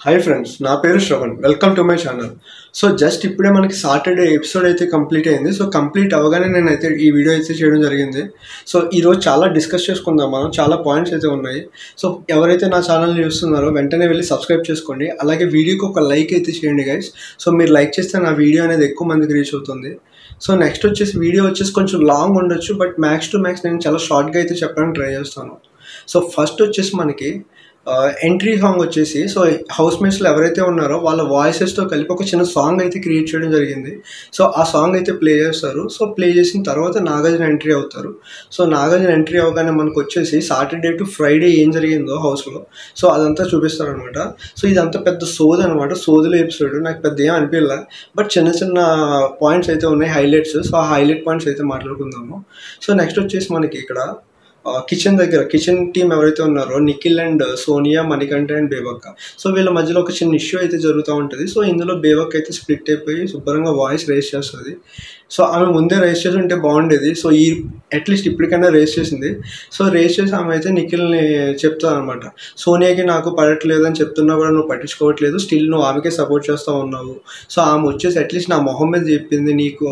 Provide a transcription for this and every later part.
Hi friends, నా పేరు Shravan. Welcome to my channel. So just ఇప్పుడే మనకి సాటర్డే ఎపిసోడ్ అయితే కంప్లీట్ అయింది. సో కంప్లీట్ అవ్వగానే నేనైతే ఈ వీడియో అయితే చేయడం జరిగింది. సో ఈరోజు చాలా డిస్కస్ చేసుకుందాం మనం. చాలా పాయింట్స్ అయితే ఉన్నాయి. సో ఎవరైతే నా ఛానల్ని చూస్తున్నారో వెంటనే వెళ్ళి సబ్స్క్రైబ్ చేసుకోండి. అలాగే వీడియోకి ఒక లైక్ అయితే చేయండి గైస్. సో మీరు లైక్ చేస్తే నా వీడియో అనేది ఎక్కువ మందికి రీచ్ అవుతుంది. సో నెక్స్ట్ వచ్చేసి వీడియో వచ్చేసి కొంచెం లాంగ్ ఉండొచ్చు, బట్ మ్యాక్స్ టు మ్యాక్స్ నేను చాలా షార్ట్గా అయితే చెప్పడానికి ట్రై చేస్తాను. సో ఫస్ట్ వచ్చేసి మనకి ఎంట్రీ సాంగ్ వచ్చేసి, సో హౌస్ మేట్స్లో ఎవరైతే ఉన్నారో వాళ్ళ వాయిసెస్తో కలిపి ఒక చిన్న సాంగ్ అయితే క్రియేట్ చేయడం జరిగింది. సో ఆ సాంగ్ అయితే ప్లే చేస్తారు. సో ప్లే చేసిన తర్వాత నాగార్జున ఎంట్రీ అవుతారు. సో నాగార్జున ఎంట్రీ అవగానే మనకు వచ్చేసి సాటర్డే టు ఫ్రైడే ఏం జరిగిందో హౌస్లో, సో అదంతా చూపిస్తారు అనమాట. సో ఇదంతా పెద్ద సోది అనమాట. సోదిలో ఎపిసోడ్ నాకు పెద్ద ఏం అనిపించలే, బట్ చిన్న చిన్న పాయింట్స్ అయితే ఉన్నాయి, హైలైట్స్. సో ఆ హైలైట్ పాయింట్స్ అయితే మాట్లాడుకుందాము. సో నెక్స్ట్ వచ్చేసి మనకి ఇక్కడ కిచెన్ దగ్గర కిచెన్ టీం ఎవరైతే ఉన్నారో Nikhil and Sonia, Manikantha and Bebakka, so వీళ్ళ మధ్యలో ఒక చిన్న ఇష్యూ అయితే జరుగుతూ ఉంటుంది. సో ఇందులో బేబక్క అయితే స్ప్లిట్ అయిపోయి శుభ్రంగా వాయిస్ రేస్ చేస్తుంది. సో ఆమె ముందే రేస్ చేసి ఉంటే బాగుండేది. సో అట్లీస్ట్ ఇప్పటికైనా రేస్ చేసింది. సో రేస్ చేసి ఆమె అయితే నిఖిల్ని చెప్తుంది అనమాట, సోనియాకి నాకు పడట్లేదు అని చెప్తున్నా కూడా నువ్వు పట్టించుకోవట్లేదు, స్టిల్ నువ్వు ఆమెకే సపోర్ట్ చేస్తూ ఉన్నావు. సో ఆమె వచ్చేసి అట్లీస్ట్ నా మొహం మీద చెప్పింది, నీకు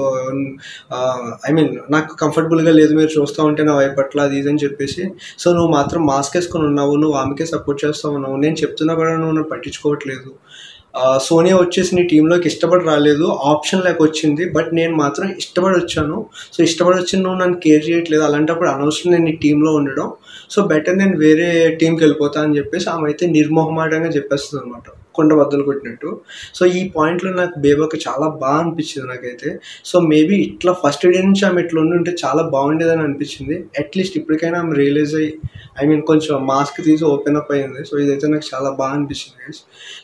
నాకు కంఫర్టబుల్గా లేదు మీరు చూస్తూ ఉంటే నా వైపు పట్ల అది ఇదని చెప్పేసి. సో నువ్వు మాత్రం మాస్క్ వేసుకొని ఉన్నావు, నువ్వు ఆమెకే సపోర్ట్ చేస్తూ ఉన్నావు, నేను చెప్తున్నా కూడా నువ్వు నన్ను పట్టించుకోవట్లేదు. సోనియా వచ్చేసి నీ టీంలోకి ఇష్టపడి రాలేదు, ఆప్షన్ లేక వచ్చింది, బట్ నేను మాత్రం ఇష్టపడి వచ్చాను. సో ఇష్టపడి వచ్చి నువ్వు నన్ను కేర్ చేయట్లేదు, అలాంటప్పుడు అనవసరం నేను నీ టీంలో ఉండడం. సో బెటర్ నేను వేరే టీంకి వెళ్ళిపోతా అని చెప్పేసి ఆమె అయితే నిర్మోహమాటంగా చెప్పేస్తుంది అనమాట, కొండ బద్దలు కొట్టినట్టు. సో ఈ పాయింట్లో నాకు బేబక్క చాలా బాగా అనిపించింది నాకైతే. సో మేబీ ఇట్లా ఫస్ట్ డే నుంచి ఆమె ఇట్లా ఉంటే చాలా బాగుండేదని అనిపించింది. అట్లీస్ట్ ఇప్పటికైనా ఆమె రియలైజ్ అయ్యి కొంచెం మాస్క్ తీసి ఓపెన్ అప్ అయ్యింది. సో ఇదైతే నాకు చాలా బాగా అనిపించింది.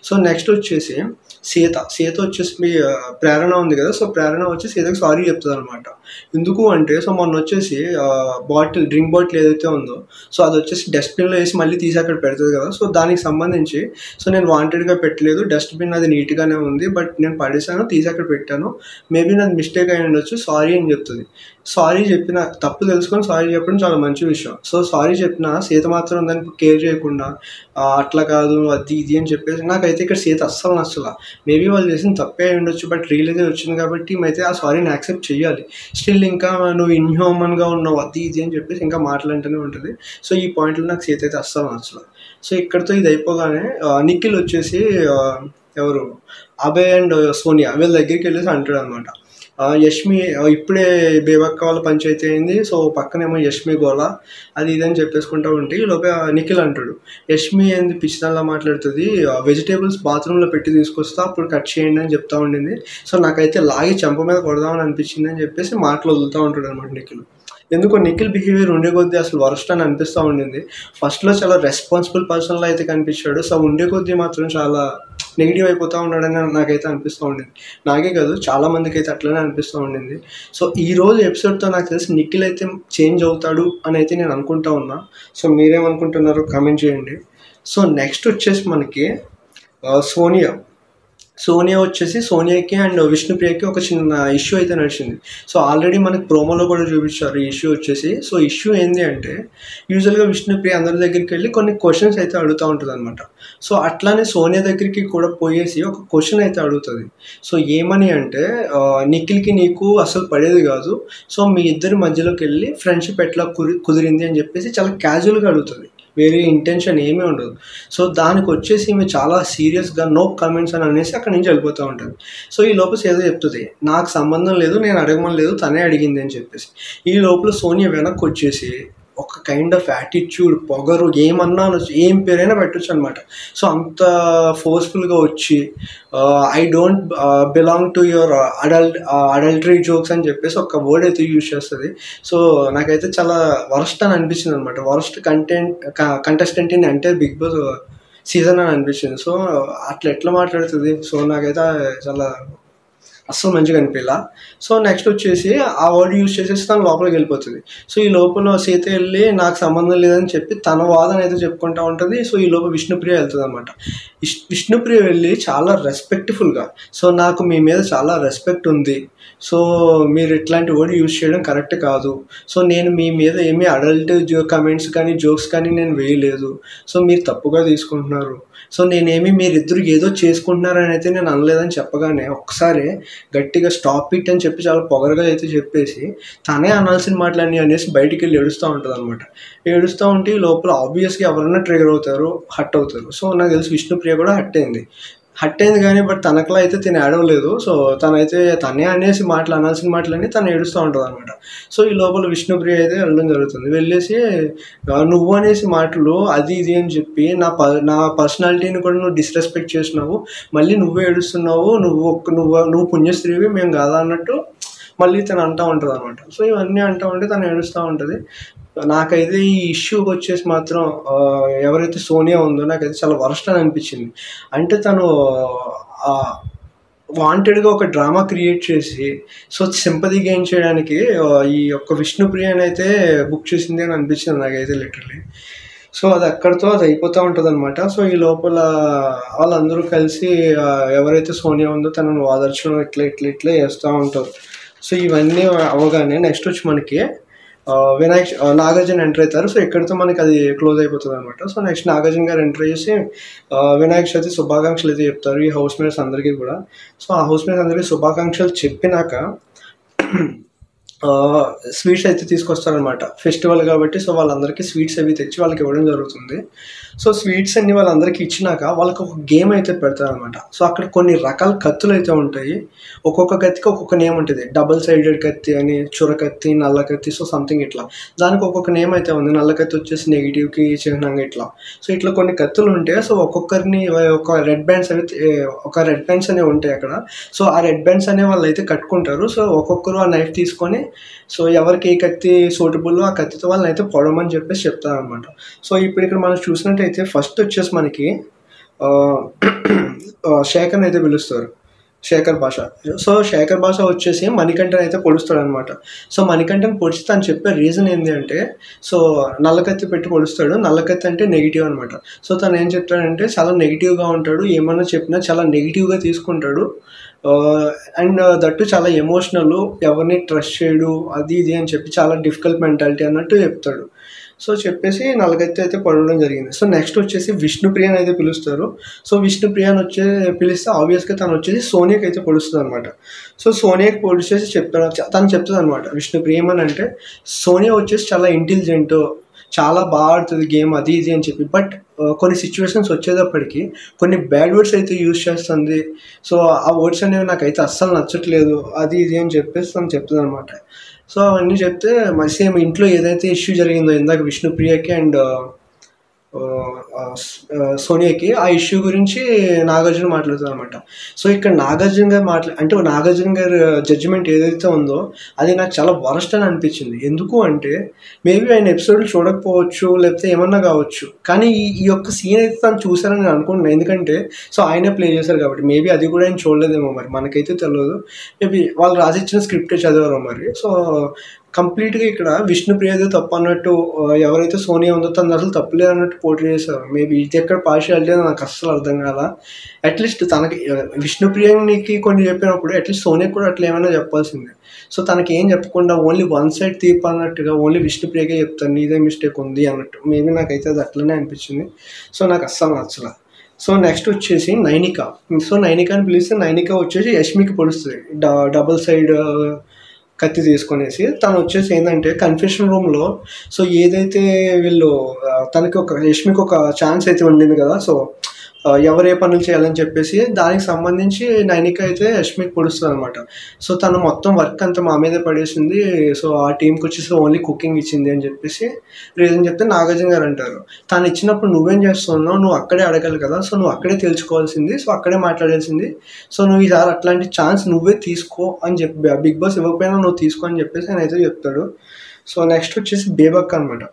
సో నెక్స్ట్ వచ్చేసి సీత వచ్చేసి మీ ప్రేరణ ఉంది కదా, సో ప్రేరణ వచ్చి సీతకి సారీ చెప్తుంది అనమాట. ఎందుకు అంటే, సో మొన్న వచ్చేసి డ్రింక్ బాటిల్ ఏదైతే ఉందో, సో అది వచ్చేసి డస్ట్బిన్లో వేసి మళ్ళీ తీసి అక్కడ పెడుతుంది కదా. సో దానికి సంబంధించి సో నేను వాంటెడ్గా పెట్టలేదు, డస్ట్బిన్ అది నీట్గానే ఉంది, బట్ నేను పడేసాను, తీసి అక్కడ పెట్టాను, మేబీ నాది మిస్టేక్ అయి ఉండొచ్చు, సారీ అని చెప్తుంది. సారీ చెప్పిన, తప్పు తెలుసుకొని సారీ చెప్పడం చాలా మంచి విషయం. సో సారీ చెప్పిన సీత మాత్రం దానికి కేర్ చేయకుండా అట్లా కాదు అది ఇది అని చెప్పేసి, నాకైతే ఇక్కడ సీత అస్సలు నచ్చలా. మేబీ వాళ్ళు చేసిన తప్పే అయి ఉండొచ్చు, బట్ రియలైజ్ వచ్చింది కాబట్టి అయితే ఆ సారీని యాక్సెప్ట్ చేయాలి. స్టిల్ ఇంకా నువ్వు ఇన్హ్యూమన్గా ఉన్నావు అది ఇది అని చెప్పేసి ఇంకా మాట్లాడుతూనే ఉంటుంది. సో ఈ పాయింట్లో నాకు సీత అయితే అస్సలు నచ్చలా. సో ఇక్కడితో ఇది అయిపోగానే నిఖిల్ వచ్చేసి ఎవరు అభయ్ అండ్ సోనియా వీళ్ళ దగ్గరికి వెళ్ళేసి అంటాడు అనమాట, యష్మి ఇప్పుడే బేబక్క వాళ్ళ పంచాయతీ అయింది, సో పక్కనేమో యష్మి గోళ అది ఇదని చెప్పేసుకుంటూ ఉంటే ఈ లోపే నిఖిల్ అంటాడు, యష్మి ఏంది పిచ్చిదానిలా మాట్లాడుతుంది, వెజిటేబుల్స్ బాత్రూంలో పెట్టి తీసుకొస్తా అప్పుడు కట్ చేయండి అని చెప్తా ఉండింది, సో నాకైతే లాగి చెంప మీద కొడదామని అనిపించింది అని చెప్పేసి మాటలు వదులుతూ ఉంటాడు అనమాట నిఖిల్. ఎందుకో నిఖిల్ బిహేవియర్ ఉండే కొద్దీ అసలు వరస్ట్ అని అనిపిస్తూ ఉండింది. ఫస్ట్లో చాలా రెస్పాన్సిబుల్ పర్సన్లో అయితే కనిపించాడు, సో ఉండే కొద్దీ మాత్రం చాలా నెగిటివ్ అయిపోతూ ఉన్నాడని నాకైతే అనిపిస్తూ ఉండింది. నాకే కాదు చాలా మందికి అయితే అట్లనే అనిపిస్తూ ఉండింది. సో ఈరోజు ఎపిసోడ్తో నాకు తెలిసి నిఖిల్ అయితే చేంజ్ అవుతాడు అని అయితే నేను అనుకుంటా ఉన్నా. సో మీరేమనుకుంటున్నారో కామెంట్ చేయండి. సో నెక్స్ట్ వచ్చేసి మనకి సోనియా వచ్చేసి సోనియాకి అండ్ విష్ణుప్రియకి ఒక చిన్న ఇష్యూ అయితే నడిచింది. సో ఆల్రెడీ మనకి ప్రోమోలో కూడా చూపించారు ఈ ఇష్యూ వచ్చేసి. సో ఇష్యూ ఏంటి అంటే, యూజువల్గా విష్ణుప్రియ అందరి దగ్గరికి వెళ్ళి కొన్ని క్వశ్చన్స్ అయితే అడుగుతూ ఉంటుంది అనమాట. సో అట్లానే సోనియా దగ్గరికి కూడా పోయేసి ఒక క్వశ్చన్ అయితే అడుగుతుంది. సో ఏమని అంటే, నిఖిల్కి నీకు అసలు పడేది కాదు, సో మీ ఇద్దరి మధ్యలోకి వెళ్ళి ఫ్రెండ్షిప్ ఎట్లా కుదిరింది అని చెప్పేసి చాలా క్యాజువల్గా అడుగుతుంది, వేరే ఇంటెన్షన్ ఏమీ ఉండదు. సో దానికి వచ్చేసి ఈమె చాలా సీరియస్గా నో కమెంట్స్ అని అనేసి అక్కడి నుంచి వెళ్ళిపోతూ ఉంటుంది. సో ఈ లోపల ఏదో చెప్తుంది, నాకు సంబంధం లేదు, నేను అడగమని లేదు, తనే అడిగింది అని చెప్పేసి. ఈ లోపల సోనియా వెనక్కి వచ్చేసి ఒక కైండ్ ఆఫ్ యాటిట్యూడ్, పొగరు, ఏమన్నా అనొచ్చు, ఏం పేరైనా పెట్టచ్చు అనమాట. సో అంత ఫోర్స్ఫుల్గా వచ్చి I don't belong to your adultery jokes అని చెప్పేసి ఒక వర్డ్ అయితే యూజ్ చేస్తుంది. సో నాకైతే చాలా వరస్ట్ అని అనిపించింది అనమాట. వరస్ట్ కంటెస్టెంట్ ఇన్ అంటే బిగ్ బాస్ సీజన్ అని అనిపించింది. సో అట్లా ఎట్లా మాట్లాడుతుంది, సో నాకైతే చాలా అస్సలు మంచిగా అనిపియలా. సో, నెక్స్ట్ వచ్చేసి ఆ వర్డ్ యూజ్ చేసేసి తను లోపలికి వెళ్ళిపోతది. సో, ఈ లోపల సీత ఎళ్లి నాకు సంబంధం లేదని చెప్పి తన వాదన అయితే చెప్పుకుంటా ఉంటది. సో, ఈ లోపు విష్ణుప్రియ వెళ్తదనమాట. విష్ణుప్రియ వెళ్ళి చాలా రెస్పెక్ట్‌ఫుల్‌గా, సో, నాకు మీ మీద చాలా రెస్పెక్ట్ ఉంది. సో, మీరు ఇట్లాంటి వర్డ్ యూజ్ చేయడం కరెక్ట్ కాదు. సో, నేను మీ మీద ఏమి అడల్ట్ కమెంట్స్ కానీ, జోక్స్ కానీ నేను వేయలేదు. సో, మీరు తప్పుగా తీసుకుంటున్నారు. సో, నేనేమి మీరిద్దరు ఏదో చేసుకుంటున్నారని అయితే నేను అనలేదని చెప్పగానే ఒక్కసారే గట్టిగా స్టాప్ ఇట్ అని చెప్పి చాలా పొగరుగా అయితే చెప్పేసి, తనే అనాల్సిన మాటలన్నీ అనేసి బయటికెళ్ళి ఏడుస్తా ఉంటదనమాట. ఏడుస్తా ఉంటే ఈ లోపల ఆబ్వియస్‌గా ఎవరైనా ట్రిగ్గర్ అవుతారు, హర్ట్ అవుతారు. సో, నాకు తెలిసి విష్ణుప్రియ కూడా హర్ట్ అయింది. హర్ట్ అయింది కానీ బట్ తనకలా అయితే తిను ఏడవలేదు. సో, తనైతే తనే అనేసి మాటలు అనాల్సిన మాటలన్నీ తను ఏడుస్తూ ఉంటదనమాట. సో, ఈ లోపల విష్ణుప్రియ అయితే వెళ్ళడం జరుగుతుంది. వెళ్ళేసి నువ్వు అనేసి మాటలు అది ఇది అని చెప్పి నా పర్సనాలిటీని కూడా నువ్వు డిస్‌రెస్పెక్ట్ చేసినావు. మళ్ళీ నువ్వే ఏడుస్తున్నావు. నువ్వు పుణ్యస్త్రీవి మేము కాదా అన్నట్టు మళ్ళీ తను అంటా ఉంటదనమాట. సో, ఇవన్నీ అంటా ఉంటే తను ఏడుస్తా ఉంటది. నాకైతే ఈ ఇష్యూకొచ్చేసి మాత్రం ఎవరైతే సోనియా ఉందో నాకైతే చాలా వరస్ట్ అని అనిపించింది. అంటే తను వాంటెడ్‌గా ఒక డ్రామా క్రియేట్ చేసి, సో, సింపథీ గెయిన్ చేయడానికి ఈ యొక్క విష్ణుప్రియనైతే బుక్ చేసింది అని అనిపించింది నాకైతే లిటరల్లీ. సో, అది అక్కడితో అది అయిపోతా ఉంటదనమాట. సో, ఈ లోపల వాళ్ళందరూ కలిసి ఎవరైతే సోనియా ఉందో తనను ఓదార్చడం ఇట్లా చేస్తా ఉంటారు. సో, ఇవన్నీ అవ్వగానే నెక్స్ట్ వచ్చి మనకి నాగార్జున ఎంటర్ అవుతారు. సో, ఇక్కడితో మనకి అది క్లోజ్ అయిపోతదనమాట. సో, నెక్స్ట్ నాగార్జున గారు ఎంటర్ అయ్యేసి వినాయక చవితి శుభాకాంక్షలు అయితే చెప్తారు ఈ హౌస్ మేట్స్ అందరికీ కూడా. సో, ఆ హౌస్ మేట్స్ అందరికీ శుభాకాంక్షలు చెప్పినాక స్వీట్స్ అయితే తీసుకొస్తారనమాట. ఫెస్టివల్ కాబట్టి సో, వాళ్ళందరికీ స్వీట్స్ అవి తెచ్చి వాళ్ళకి ఇవ్వడం జరుగుతుంది. సో, స్వీట్స్ అన్నీ వాళ్ళందరికీ ఇచ్చినాక వాళ్ళకి ఒక గేమ్ అయితే పెడతారనమాట. సో, అక్కడ కొన్ని రకాల కత్తులు అయితే ఉంటాయి. ఒక్కొక్క కత్తికి ఒక్కొక్క నేమ్ ఉంటుంది. డబుల్ సైడెడ్ కత్తి అని, చురకత్తి, నల్ల కత్తి, సో, సంథింగ్ ఇట్లా. దానికి ఒక్కొక్క నేమ్ అయితే ఉంది. నల్ల కత్తి వచ్చేసి నెగిటివ్‌కి చిహ్నంగా ఇట్లా. సో, ఇట్లా కొన్ని కత్తులు ఉంటాయి. సో, ఒక్కొక్కరిని ఒక రెడ్ బ్యాండ్స్ అనేవి ఉంటాయి అక్కడ. సో, ఆ రెడ్ బ్యాండ్స్ అనే వాళ్ళైతే కట్టుకుంటారు. సో, ఒక్కొక్కరు ఆ నైఫ్ తీసుకొని సో, ఎవరికి ఏ కత్తి సూటబుల్లో ఆ కత్తితో వాళ్ళనైతే పొడవమని చెప్పేసి చెప్తారనమాట. సో, ఇప్పుడు ఇక్కడ మనం చూసినట్టయితే ఫస్ట్ వచ్చేసి మనకి శేఖర్‌ని అయితే పిలుస్తారు. శేఖర్ భాష. సో, శేఖర్ భాష వచ్చేసి మణికంఠన్ అయితే పొడుస్తాడనమాట. సో, మణికంఠన్ పొడిచి తను చెప్పే రీజన్ ఏంది అంటే, సో, నల్ల కత్తి పెట్టి పొడుస్తాడు. నల్ల కత్తి అంటే నెగిటివ్ అనమాట. సో, తను ఏం చెప్తాడంటే చాలా నెగిటివ్‌గా ఉంటాడు. ఏమన్నా చెప్పినా చాలా నెగిటివ్‌గా తీసుకుంటాడు. అండ్ దట్టు చాలా ఎమోషనల్. ఎవరిని ట్రస్ట్ చేయడు. అది ఇది అని చెప్పి చాలా డిఫికల్ట్ మెంటాలిటీ అన్నట్టు చెప్తాడు. సో, చెప్పేసి నల్లకత్తి అయితే పడడం జరిగింది. సో, నెక్స్ట్ వచ్చేసి విష్ణుప్రియని అయితే పిలుస్తారు. సో, విష్ణుప్రియని పిలిస్తే ఆబ్వియస్‌గా తను వచ్చేసి సోనియాకి అయితే పొడుస్తుందనమాట. సో, సోనియాకి పొడిచేసి తను చెప్తుందనమాట విష్ణుప్రియ ఏమనంటే, సోనియా వచ్చేసి చాలా ఇంటెలిజెంట్, చాలా బాగా ఆడుతుంది గేమ్ అది ఇది అని చెప్పి. బట్ కొన్ని సిచ్యువేషన్స్ వచ్చేటప్పటికి కొన్ని బ్యాడ్ వర్డ్స్ అయితే యూజ్ చేస్తుంది. సో, ఆ వర్డ్స్ అనేవి నాకైతే అస్సలు నచ్చట్లేదు అది ఇది అని చెప్పేసి తను చెప్తుందనమాట. సో, అవన్నీ చెప్తే మరి సేమ్ ఇంట్లో ఏదైతే ఇష్యూ జరిగిందో ఇందాక విష్ణుప్రియకి అండ్ సోనియాకి ఆ ఇష్యూ గురించి నాగార్జున మాట్లాడుతారనమాట. సో, ఇక్కడ నాగార్జున గారు అంటే నాగార్జున గారి జడ్జిమెంట్ ఏదైతే ఉందో అది నాకు చాలా వరస్ట్ అని అనిపించింది. ఎందుకు అంటే మేబీ ఆయన ఎపిసోడ్లు చూడకపోవచ్చు, లేకపోతే ఏమన్నా కావచ్చు. కానీ ఈ యొక్క సీన్ అయితే తను చూసారని నేను అనుకుంటున్నాను. ఎందుకంటే సో, ఆయనే ప్లే చేశారు కాబట్టి. మేబీ అది కూడా ఆయన చూడలేదేమో మరి, మనకైతే తెలియదు. మేబీ వాళ్ళు రాసిచ్చిన స్క్రిప్టే చదివారో మరి. సో, కంప్లీట్‌గా ఇక్కడ విష్ణుప్రియదే తప్పు అన్నట్టు ఎవరైతే సోనియా ఉందో తనది అసలు తప్పులేదు అన్నట్టు పోర్ట్రే చేశారు. మేబీ ఇది ఎక్కడ పార్షియాలిటీ అని నాకు అస్సలు అర్థం కాలా. అట్లీస్ట్ తనకి విష్ణుప్రియకి కొన్ని చెప్పినప్పుడు అట్లీస్ట్ సోనియాకి కూడా అట్లా ఏమైనా చెప్పాల్సిందే. సో, తనకి ఏం చెప్పకుండా ఓన్లీ వన్ సైడ్ తీర్పు అన్నట్టుగా ఓన్లీ విష్ణుప్రియకే చెప్తాను నీదే మిస్టేక్ ఉంది అన్నట్టు. మేబీ నాకైతే అది అట్లనే అనిపించింది. సో, నాకు అస్సలు నచ్చల. సో, నెక్స్ట్ వచ్చేసి నైనిక. సో, నైనికని పిలిస్తే నైనిక వచ్చేసి యష్మికి పొడుస్తుంది. డబుల్ సైడ్ కత్తి తీసుకొనేసి తను వచ్చేసి ఏంటంటే కన్ఫెషన్ రూమ్లో సో, ఏదైతే వీళ్ళు తనకి యష్మికి ఒక ఛాన్స్ అయితే ఉండింది కదా. సో, ఎవరు ఏ పనులు చేయాలని చెప్పేసి దానికి సంబంధించి నైనిక అయితే యష్మికి పొడుస్తుంది అనమాట. సో, తను మొత్తం వర్క్ అంతా మా మీదే పడేసింది. సో, ఆ టీంకి వచ్చేసి ఓన్లీ కుకింగ్ ఇచ్చింది అని చెప్పేసి రీజన్ చెప్తే నాగార్జున గారు అంటారు, తను ఇచ్చినప్పుడు నువ్వేం చేస్తున్నావు, నువ్వు అక్కడే అడగాలి కదా. సో, నువ్వు అక్కడే తెలుసుకోవాల్సింది, సో అక్కడే మాట్లాడాల్సింది. సో, నువ్వు ఈసారి అట్లాంటి ఛాన్స్ నువ్వే తీసుకో అని చెప్పి బిగ్ బాస్ ఇవ్వకపోయినా నువ్వు తీసుకో అని చెప్పేసి ఆయన అయితే చెప్తాడు. సో, నెక్స్ట్ వచ్చేసి బేబక్ అనమాట.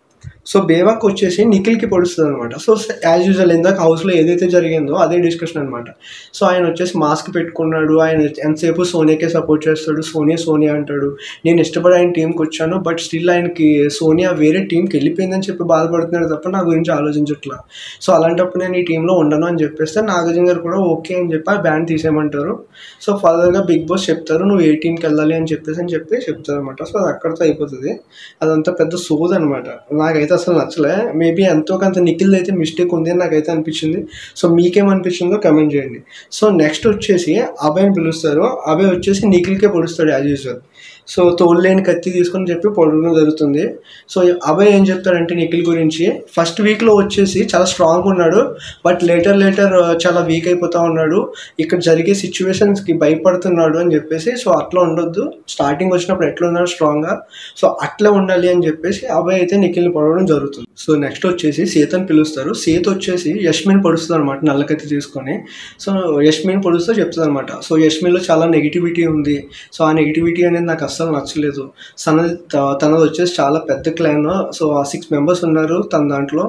సో బేవాక్ వచ్చేసి నిఖిల్కి పొడుస్తుంది అనమాట. సో యాజ్ యూజువల్ ఇందాక హౌస్లో ఏదైతే జరిగిందో అదే డిస్కషన్ అనమాట. సో ఆయన వచ్చేసి మాస్క్ పెట్టుకున్నాడు, ఆయన ఎంతసేపు సోనియాకే సపోర్ట్ చేస్తాడు, సోనియా అంటాడు. నేను ఇష్టపడి ఆయన టీంకి వచ్చాను, బట్ స్టిల్ ఆయనకి సోనియా వేరే టీంకి వెళ్ళిపోయిందని చెప్పి బాధపడుతున్నాడు తప్ప నా గురించి ఆలోచించట్లా. సో అలాంటప్పుడు నేను ఈ టీంలో ఉండను అని చెప్పేస్తే నాగార్జున గారు కూడా ఓకే అని చెప్పి ఆ బ్యాన్ తీసేయమంటారు. సో ఫర్దర్గా బిగ్ బాస్ చెప్తారు నువ్వు ఏ టీంకి వెళ్ళాలి అని చెప్పి చెప్తారు అనమాట. సో అది అక్కడితో అయిపోతుంది. అదంతా పెద్ద సోది అనమాట. నాకైతే అసలు నచ్చలే. మేబీ ఎంతో కొంత నిఖిల్ అయితే మిస్టేక్ ఉంది అని నాకైతే అనిపించింది. సో మీకేమనిపించిందో కమెంట్ చేయండి. సో నెక్స్ట్ వచ్చేసి అభయ్ని పిలుస్తారు. అభయ్ వచ్చేసి నిఖిల్కే పొడుస్తాడు యాజ్ యూజువల్. సో తోడులేని కత్తి తీసుకొని చెప్పి పొడవడం జరుగుతుంది. సో అభయ్ ఏం చెప్తాడంటే నిఖిల్ గురించి ఫస్ట్ వీక్లో వచ్చేసి చాలా స్ట్రాంగ్ ఉన్నాడు, బట్ లేటర్ చాలా వీక్ అయిపోతూ ఉన్నాడు, ఇక్కడ జరిగే సిచ్యువేషన్స్కి భయపడుతున్నాడు అని చెప్పేసి. సో అట్లా ఉండొద్దు, స్టార్టింగ్ వచ్చినప్పుడు ఎట్లా ఉన్నాడు స్ట్రాంగ్గా, సో అట్లా ఉండాలి అని చెప్పేసి అభయ్ అయితే నిఖిల్ని పొడవడం జరుగుతుంది. సో నెక్స్ట్ వచ్చేసి సీతని పిలుస్తారు. సీత వచ్చేసి యష్మిని పొడుస్తుంది అనమాట నల్లకత్తి తీసుకొని. సో యష్మిని పొడుస్తూ చెప్తుంది అనమాట. సో యష్మిలో చాలా నెగిటివిటీ ఉంది, సో ఆ నెగిటివిటీ అనేది నాకు అస్సలు నచ్చలేదు. తనది వచ్చేసి చాలా పెద్ద క్లాన్, సో 6 మెంబర్స్ ఉన్నారు తన దాంట్లో,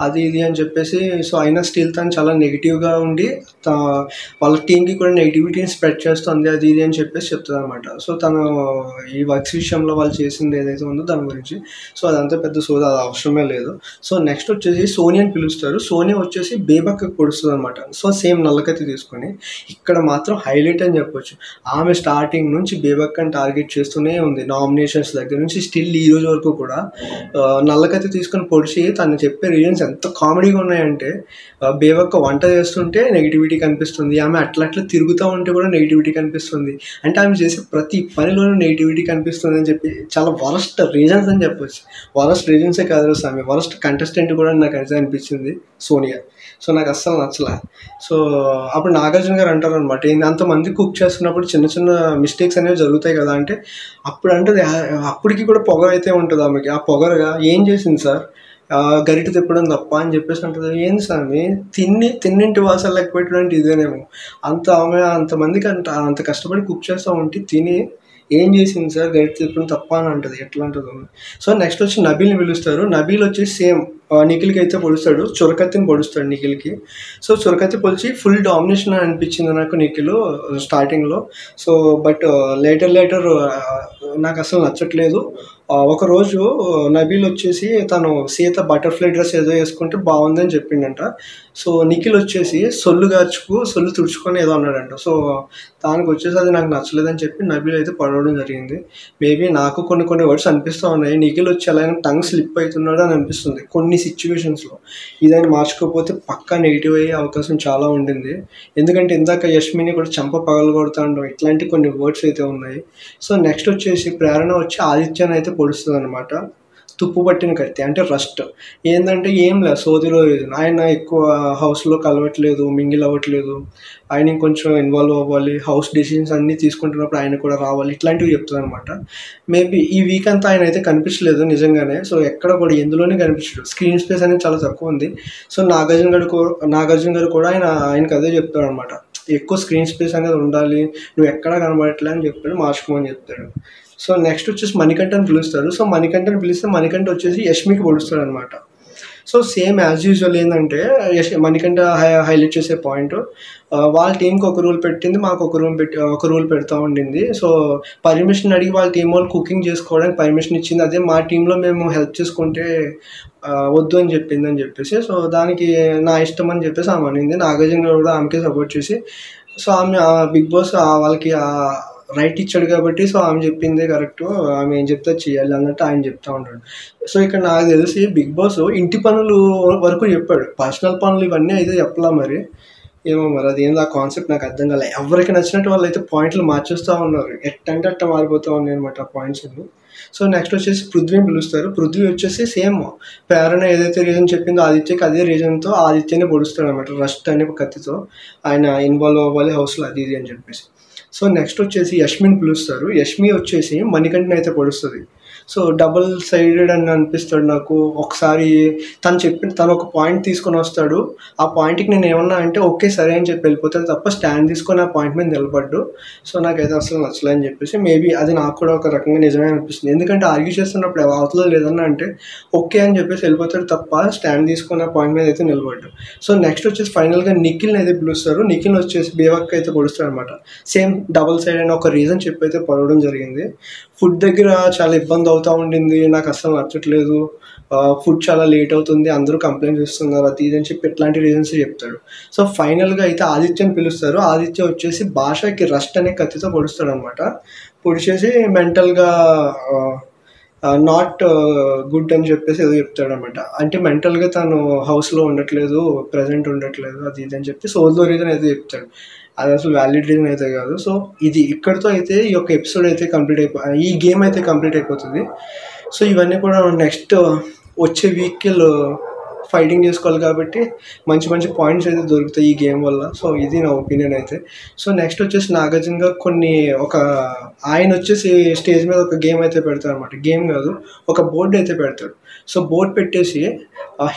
అది ఇది అని చెప్పేసి. సో అయినా స్టిల్ తను చాలా నెగిటివ్గా ఉండి వాళ్ళ టీంకి కూడా నెగిటివిటీని స్ప్రెడ్ చేస్తుంది, అది ఇది అని చెప్పేసి చెప్తుంది అనమాట. సో తను ఈ వర్క్స్ విషయంలో వాళ్ళు చేసింది ఏదైతే ఉందో దాని గురించి. సో అదంతా పెద్ద సోదా, అది అవసరమే లేదు. సో నెక్స్ట్ వచ్చేసి సోనియాని పిలుస్తారు. సోనియా వచ్చేసి బేబక్కకి పొడుస్తుంది అనమాట. సో సేమ్ నల్లకత్తి తీసుకొని. ఇక్కడ మాత్రం హైలైట్ అని చెప్పొచ్చు, ఆమె స్టార్టింగ్ నుంచి బేబక్కని టార్గెట్ చేస్తూనే ఉంది. నామినేషన్స్ దగ్గర నుంచి స్టిల్ ఈ రోజు వరకు కూడా నల్లకత్తి తీసుకొని పొడిచి తను చెప్పే రీజన్స్ ఎంత కామెడీగా ఉన్నాయంటే, బేబక్క వంట చేస్తుంటే నెగిటివిటీ కనిపిస్తుంది, ఆమె అట్లా తిరుగుతూ ఉంటే కూడా నెగిటివిటీ కనిపిస్తుంది, అంటే ఆమె చేసే ప్రతి పనిలోనూ నెగిటివిటీ కనిపిస్తుంది అని చెప్పి చాలా వరస్ట్ రీజన్స్ అని చెప్పొచ్చు. వరస్ట్ రీజన్సే కాదు, ఆమె వరస్ట్ కంటెస్టెంట్ కూడా నాకు అయితే అనిపించింది సోనియా. సో నాకు అస్సలు నచ్చలే. సో అప్పుడు నాగార్జున గారు అంటారు అనమాట, అంతమంది కుక్ చేస్తున్నప్పుడు చిన్న చిన్న మిస్టేక్స్ అనేవి జరుగుతాయి కదా అంటే, అప్పుడు అంటే అప్పటికి కూడా పొగ అయితే ఉంటుంది ఆమెకి. ఆ పొగరగా ఏం చేసింది సార్, గరిట తిప్పడం తప్ప అని చెప్పేసి అంటుంది. ఏంది స్వామి, తిన్నింటి వాసాలు లెక్క పెట్టడం ఇదేనేమో. ఆమె అంతమందికి అంత కష్టపడి కుక్ చేస్తూ ఉంటే తిని ఏం చేసింది సార్, గరిట తిప్పడం తప్ప అని అంటుంది. ఎట్లా అంటుంది. సో నెక్స్ట్ వచ్చి నబీల్ని పిలుస్తారు. నబీల్ వచ్చేసి సేమ్ నిఖిల్కి అయితే పొడుస్తాడు, చురకత్తిని పొడుస్తాడు నిఖిల్కి. సో చురకత్తి పొలిచి ఫుల్ డామినేషన్ అనిపించింది నాకు నిఖిల్ స్టార్టింగ్లో. సో బట్ లేటర్ నాకు అసలు నచ్చట్లేదు. ఒకరోజు నబీల్ వచ్చేసి తను సీత బటర్ఫ్లై డ్రెస్ ఏదో వేసుకుంటే బాగుందని చెప్పిండంట. సో నిఖిల్ వచ్చేసి సొల్లు తుడుచుకొని ఏదో అన్నాడంట. సో దానికి వచ్చేసి అది నాకు నచ్చలేదని చెప్పి నబీల్ అయితే పడవడం జరిగింది. మేబీ నాకు కొన్ని వర్డ్స్ అనిపిస్తూ ఉన్నాయి, నిఖిల్ వచ్చి ఎలా టంగ్ స్లిప్ అవుతున్నాడు అని అనిపిస్తుంది కొన్ని సిచ్యువేషన్స్లో. ఇదైనా మార్చుకోకపోతే పక్కా నెగిటివ్ అయ్యే అవకాశం చాలా ఉండింది. ఎందుకంటే ఇందాక యష్మిని కూడా చంప పగలగొడతా ఉండడం, ఇట్లాంటి కొన్ని వర్డ్స్ అయితే ఉన్నాయి. సో నెక్స్ట్ వచ్చేసి ప్రేరణ వచ్చి ఆదిత్యని అయితే పొడుస్తుంది అనమాట. తుప్పు పట్టిన కత్తి అంటే రస్ట్. ఏంటంటే ఏం లేదు, సోదిలో ఆయన ఎక్కువ హౌస్లో కలవట్లేదు, మింగిల్ అవ్వట్లేదు, ఆయన ఇంకొంచెం ఇన్వాల్వ్ అవ్వాలి, హౌస్ డెసిషన్స్ అన్నీ తీసుకుంటున్నప్పుడు ఆయన కూడా రావాలి, ఇట్లాంటివి చెప్తుంది అనమాట. మేబీ ఈ వీక్ అంతా ఆయన అయితే కనిపించలేదు నిజంగానే. సో ఎక్కడ కూడా ఎందులోనే కనిపించలేదు, స్క్రీన్ స్పేస్ అనేది చాలా తక్కువ ఉంది. సో నాగార్జున గారు కూడా ఆయనకు అదే చెప్తాడు అనమాట, ఎక్కువ స్క్రీన్ స్పేస్ అనేది ఉండాలి, నువ్వు ఎక్కడా కనబడట్లే అని చెప్పాడు, మార్చుకోమని చెప్తాడు. సో నెక్స్ట్ వచ్చేసి మణికంఠని పిలుస్తారు. సో మణికంఠని పిలిస్తే మణికంఠ వచ్చేసి యష్మికి పొడుస్తాడు అనమాట. సో సేమ్ యాజ్ యూజువల్ ఏంటంటే మణికంఠ హైలైట్ చేసే పాయింట్, వాళ్ళ టీంకి ఒక రూల్ పెట్టింది, మాకు ఒక రూల్ పెడతా ఉండింది. సో పర్మిషన్ అడిగి వాళ్ళ టీం వాళ్ళు కుకింగ్ చేసుకోవడానికి పర్మిషన్ ఇచ్చింది, అదే మా టీంలో మేము హెల్ప్ చేసుకుంటే వద్దు అని చెప్పేసి. సో దానికి నా ఇష్టం అని చెప్పేసి ఆమె అనింది. నాగార్జున కూడా ఆమెకే సపోర్ట్ చేసి, సో ఆమె బిగ్ బాస్ వాళ్ళకి రైట్ ఇచ్చాడు కాబట్టి, సో ఆమె చెప్పిందే కరెక్ట్, ఆమె ఏం చెప్తే చేయాలి అన్నట్టు ఆయన చెప్తా ఉంటాడు. సో ఇక్కడ నాకు తెలిసి బిగ్ బాస్ ఇంటి పనులు వరకు చెప్పాడు, పర్సనల్ పనులు ఇవన్నీ అయితే చెప్పలా. మరి ఏమో మరి అదేందో ఆ కాన్సెప్ట్ నాకు అర్థం కాలే. ఎవరికి నచ్చినట్టు వాళ్ళు అయితే పాయింట్లు మార్చేస్తూ ఉన్నారు, ఎట్టంటే అట్ట మారిపోతూ ఉన్నాయి అనమాట ఆ పాయింట్స్ అన్ని. సో నెక్స్ట్ వచ్చేసి పృథ్వీని పిలుస్తారు. పృథ్వీ వచ్చేసి సేమ్ ప్రేరణ ఏదైతే రీజన్ చెప్పిందో ఆదిత్యకి, అదే రీజన్తో ఆదిత్యని పొడుస్తాడు అనమాట, రస్ట్ అనే కత్తితో. ఆయన ఇన్వాల్వ్ అవ్వాలి హౌస్లో, అది ఇది అని చెప్పేసి. సో నెక్స్ట్ వచ్చేసి యష్మిని పిలుస్తారు. యష్మి వచ్చేసి మణికంఠని అయితే పొడుస్తుంది. సో డబుల్ సైడెడ్ అని అనిపిస్తాడు నాకు. ఒకసారి తను ఒక పాయింట్ తీసుకొని వస్తాడు, ఆ పాయింట్కి నేను ఏమన్నా అంటే ఓకే సరే అని చెప్పి వెళ్ళిపోతాడు తప్ప స్టాండ్ తీసుకొని ఆ పాయింట్ మీద నిలబడ్డు. సో నాకైతే అసలు నచ్చలే అని చెప్పేసి, మేబీ అది నాకు కూడా ఒక రకంగా నిజమే అనిపిస్తుంది. ఎందుకంటే ఆర్గ్యూ చేస్తున్నప్పుడు అవతల లేదన్నా అంటే ఓకే అని చెప్పేసి వెళ్ళిపోతాడు తప్ప స్టాండ్ తీసుకొని ఆ పాయింట్ మీద అయితే నిలబడ్డు. సో నెక్స్ట్ వచ్చేసి ఫైనల్గా నిఖిల్ని అయితే పిలుస్తారు. నిఖిల్ వచ్చేసి బేవక్ అయితే పొడుస్తాడు అనమాట. సేమ్ డబుల్ సైడ్ అని ఒక రీజన్ చెప్పి అయితే పడడం జరిగింది. ఫుడ్ దగ్గర చాలా ఇబ్బంది అవుతూ ఉండింది, నాకు అసలు నచ్చట్లేదు, ఫుడ్ చాలా లేట్ అవుతుంది, అందరూ కంప్లైంట్ చేస్తున్నారు, అది ఇది అని చెప్పి ఇట్లాంటి రీజన్స్ చెప్తాడు. సో ఫైనల్గా అయితే ఆదిత్యని పిలుస్తారు. ఆదిత్య వచ్చేసి భాషకి రస్ట్ అనే కత్తితో పొడుస్తాడు అనమాట. పొడిచేసి మెంటల్గా నాట్ గుడ్ అని చెప్పేసి ఏదో చెప్తాడు అనమాట. అంటే మెంటల్గా తను హౌస్లో ఉండట్లేదు, ప్రజెంట్ ఉండట్లేదు, అది ఇది అని చెప్పి సోలో రీజన్ అయితే చెప్తాడు. అది అసలు వ్యాలిడ్ రీజన్ అయితే కాదు. సో ఇది ఇక్కడితో అయితే ఈ యొక్క ఎపిసోడ్ అయితే ఈ గేమ్ అయితే కంప్లీట్ అయిపోతుంది. సో ఇవన్నీ కూడా నెక్స్ట్ వచ్చే వీక్లో ఫైటింగ్ చేసుకోవాలి కాబట్టి మంచి మంచి పాయింట్స్ అయితే దొరుకుతాయి ఈ గేమ్ వల్ల. సో ఇది నా ఒపీనియన్ అయితే. సో నెక్స్ట్ వచ్చేసి నాగార్జున ఆయన వచ్చేసి స్టేజ్ మీద ఒక గేమ్ అయితే పెడతాడు అనమాట. గేమ్ కాదు, ఒక బోర్డు అయితే పెడతాడు. సో బోర్డు పెట్టేసి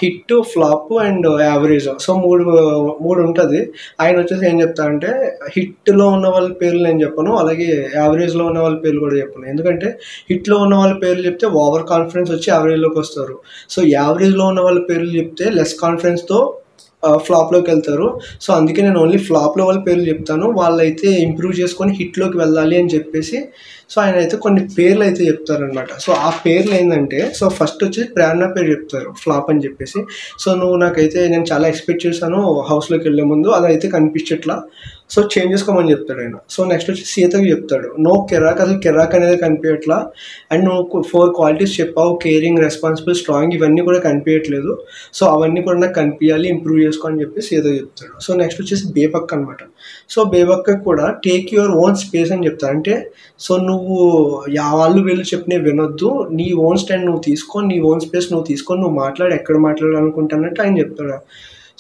hit, flop and average, so మూడు ఉంటుంది. ఆయన వచ్చేసి ఏం చెప్తా అంటే హిట్లో ఉన్న వాళ్ళ పేర్లు నేను చెప్పను, అలాగే యావరేజ్లో ఉన్న వాళ్ళ పేర్లు కూడా చెప్పను. ఎందుకంటే హిట్లో ఉన్న వాళ్ళ పేర్లు చెప్తే ఓవర్ కాన్ఫిడెన్స్ వచ్చి యావరేజ్లోకి వస్తారు. సో యావరేజ్లో ఉన్న వాళ్ళ పేర్లు చెప్తే లెస్ కాన్ఫిడెన్స్తో ఫ్లాప్లోకి వెళ్తారు. సో అందుకే నేను ఓన్లీ ఫ్లాప్లో వాళ్ళ పేర్లు చెప్తాను, వాళ్ళైతే ఇంప్రూవ్ చేసుకొని హిట్లోకి వెళ్ళాలి అని చెప్పేసి. సో ఆయన అయితే కొన్ని పేర్లు అయితే చెప్తారనమాట. సో ఆ పేర్లు ఏంటంటే, సో ఫస్ట్ వచ్చి ప్రేరణ పేరు చెప్తారు ఫ్లాప్ అని చెప్పేసి. సో నేను చాలా ఎక్స్పెక్ట్ చేశాను హౌస్లోకి వెళ్ళే ముందు, అదైతే కనిపించట్లా, సో చేంజ్ చేసుకోమని చెప్తాడు ఆయన. సో నెక్స్ట్ వచ్చి సీతకి చెప్తాడు, కెరాక్, అసలు కెరాక్ అనేది కనిపించట్లా, అండ్ నువ్వు 4 క్వాలిటీస్ చెప్పావు, కేరింగ్, రెస్పాన్సిబుల్, స్ట్రాంగ్, ఇవన్నీ కూడా కనిపించట్లేదు, సో అవన్నీ కూడా నాకు కనిపించాలి, ఇంప్రూవ్ చేసుకో అని చెప్పి సీత చెప్తాడు. సో నెక్స్ట్ వచ్చేసి బేబక్ అనమాట. సో బేబక్ కూడా టేక్ యువర్ ఓన్ స్పేస్ అని చెప్తాడు. అంటే సో నువ్వు వాళ్ళు వీళ్ళు చెప్పినవి వినొద్దు, నీ ఓన్ స్టాండ్ నువ్వు తీసుకొని, నీ ఓన్ స్పేస్ నువ్వు తీసుకొని నువ్వు మాట్లాడి ఎక్కడ మాట్లాడాలనుకుంటానంటే ఆయన చెప్తాడు.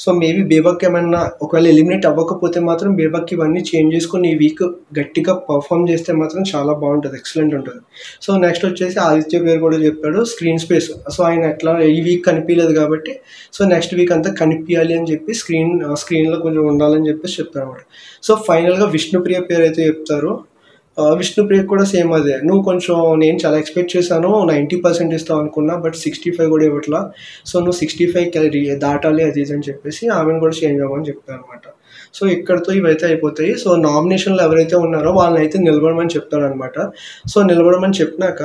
సో మేబీ బేబక్ ఏమన్నా ఒకవేళ ఎలిమినేట్ అవ్వకపోతే మాత్రం బేబక్ ఇవన్నీ చేంజ్ చేసుకొని ఈ వీక్ గట్టిగా పర్ఫామ్ చేస్తే మాత్రం చాలా బాగుంటుంది, ఎక్సలెంట్ ఉంటుంది. సో నెక్స్ట్ వచ్చేసి ఆదిత్య పేరు కూడా చెప్పాడు, స్క్రీన్ స్పేస్. సో ఆయన ఎట్లా ఈ వీక్ కనిపించలేదు కాబట్టి సో నెక్స్ట్ వీక్ అంతా కనిపించాలి అని చెప్పి స్క్రీన్లో కొంచెం ఉండాలని చెప్పేసి చెప్తారు అనమాట. సో ఫైనల్గా విష్ణుప్రియ పేరు అయితే చెప్తారు. విష్ణుప్రియ కూడా సేమ్ అదే, నేను చాలా ఎక్స్పెక్ట్ చేశాను, 90% ఇస్తావు అనుకున్నా, బట్ 65 కూడా ఇవ్వట్లా, సో నువ్వు 65 దాటాలి అది ఇది అని చెప్పేసి ఆమెను కూడా చేంజ్ అవ్వమని చెప్తాను అనమాట. సో ఇక్కడితో ఇవైతే అయిపోతాయి. సో నామినేషన్లు ఎవరైతే ఉన్నారో వాళ్ళని అయితే నిలబడమని చెప్తాడు అనమాట. సో నిలబడమని చెప్పినాక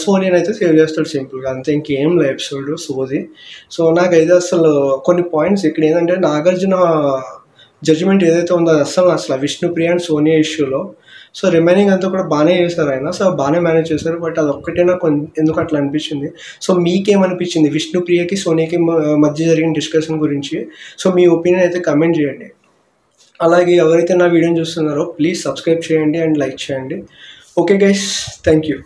సోనియాని అయితే సేవ్ చేస్తాడు సింపుల్గా, అంతే, ఇంకేం లేదు ఎపిసోడ్ సోది. సో నాకైతే అసలు కొన్ని పాయింట్స్ ఇక్కడ ఏంటంటే నాగార్జున జడ్జిమెంట్ ఏదైతే ఉందో అది అసలు విష్ణుప్రియ అండ్ సోనియా ఇష్యూలో. సో రిమైనింగ్ అంతా కూడా బాగానే చేశారు ఆయన, సో బాగానే మేనేజ్ చేశారు, బట్ అది ఒక్కటే నాకు ఎందుకు అట్లా అనిపించింది. సో మీకేమనిపించింది విష్ణుప్రియకి సోనియాకి మధ్య జరిగిన డిస్కషన్ గురించి? సో మీ ఒపీనియన్ అయితే కమెంట్ చేయండి. అలాగే ఎవరైతే నా వీడియోని చూస్తున్నారో ప్లీజ్ సబ్స్క్రైబ్ చేయండి అండ్ లైక్ చేయండి. Okay guys, thank you.